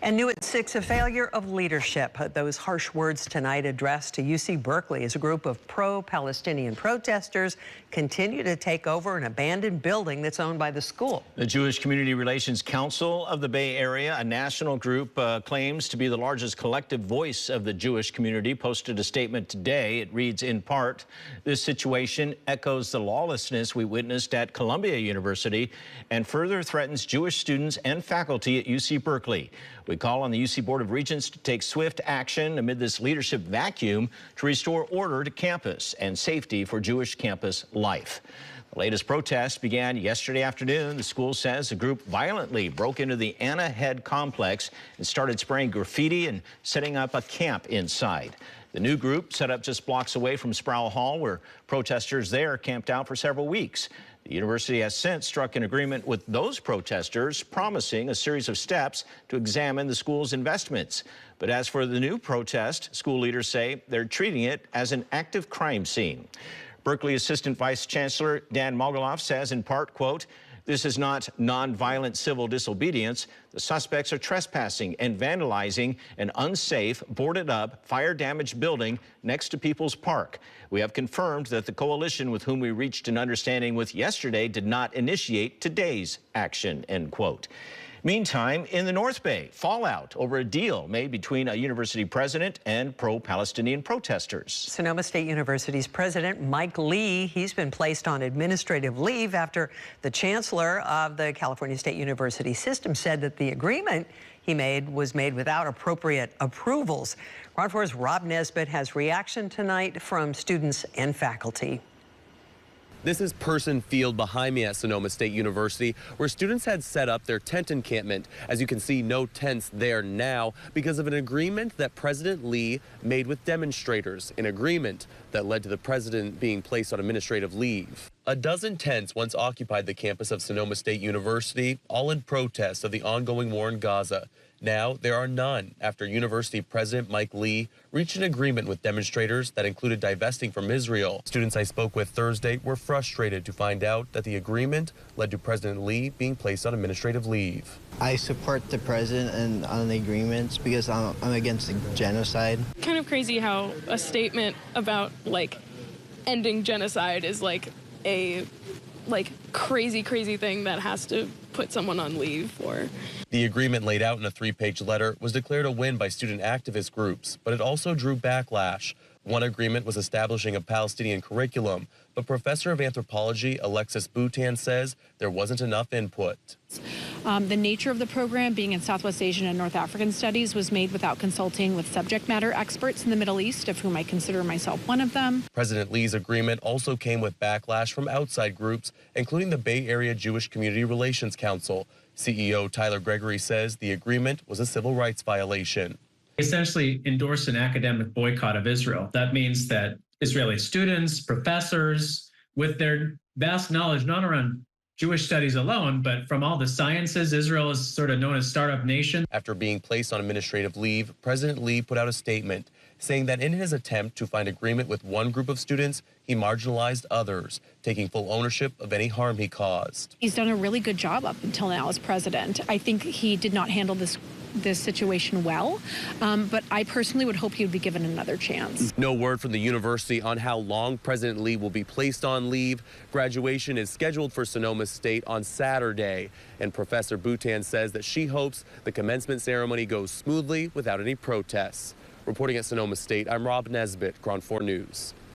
And new at 6, a failure of leadership. Those harsh words tonight addressed to UC Berkeley as a group of pro-Palestinian protesters continue to take over an abandoned building that's owned by the school. The Jewish Community Relations Council of the Bay Area, a national group claims to be the largest collective voice of the Jewish community, posted a statement today. It reads in part, "This situation echoes the lawlessness we witnessed at Columbia University and further threatens Jewish students and faculty at UC Berkeley. We call on the UC Board of Regents to take swift action amid this leadership vacuum to restore order to campus and safety for Jewish campus life." The latest protest began yesterday afternoon. The school says the group violently broke into the Anna Head complex and started spraying graffiti and setting up a camp inside. The new group set up just blocks away from Sproul Hall, where protesters there camped out for several weeks. The university has since struck an agreement with those protesters, promising a series of steps to examine the school's investments. But as for the new protest, school leaders say they're treating it as an active crime scene. Berkeley Assistant Vice Chancellor Dan Mogilov says in part, quote, "This is not nonviolent civil disobedience. The suspects are trespassing and vandalizing an unsafe, boarded up, fire-damaged building next to People's Park. We have confirmed that the coalition with whom we reached an understanding with yesterday did not initiate today's action," end quote. Meantime, in the North Bay, fallout over a deal made between a university president and pro-Palestinian protesters. Sonoma State University's president, Mike Lee, he's been placed on administrative leave after the chancellor of the California State University system said that the agreement he made was made without appropriate approvals. Ron 4's Rob Nesbitt has reaction tonight from students and faculty. This is Person Field behind me at Sonoma State University, where students had set up their tent encampment. As you can see, no tents there now because of an agreement that President Lee made with demonstrators, an agreement that led to the president being placed on administrative leave. A dozen tents once occupied the campus of Sonoma State University, all in protest of the ongoing war in Gaza. Now there are none after University President Mike Lee reached an agreement with demonstrators that included divesting from Israel. Students I spoke with Thursday were frustrated to find out that the agreement led to President Lee being placed on administrative leave. I support the president and on the agreements because I'm against the genocide. Kind of crazy how a statement about ending genocide is a crazy thing that has to put someone on leave for. The agreement laid out in a 3-page letter was declared a win by student activist groups, but it also drew backlash. One agreement was establishing a Palestinian curriculum, but professor of anthropology Alexis Boutan says there wasn't enough input. The nature of the program, being in Southwest Asian and North African studies, was made without consulting with subject matter experts in the Middle East, of whom I consider myself one of them. President Lee's agreement also came with backlash from outside groups, including the Bay Area Jewish Community Relations Council. CEO Tyler Gregory says the agreement was a civil rights violation. Essentially endorsed an academic boycott of Israel. That means that Israeli students, professors, with their vast knowledge, not around Jewish studies alone, but from all the sciences, Israel is sort of known as startup nation. After being placed on administrative leave, President Lee put out a statement saying that in his attempt to find agreement with one group of students, he marginalized others, taking full ownership of any harm he caused. He's done a really good job up until now as president. I think he did not handle this situation well, but I personally would hope he would be given another chance. No word from the university on how long President Lee will be placed on leave. Graduation is scheduled for Sonoma State on Saturday, and Professor Boutan says that she hopes the commencement ceremony goes smoothly without any protests. Reporting at Sonoma State, I'm Rob Nesbitt, Ground 4 News.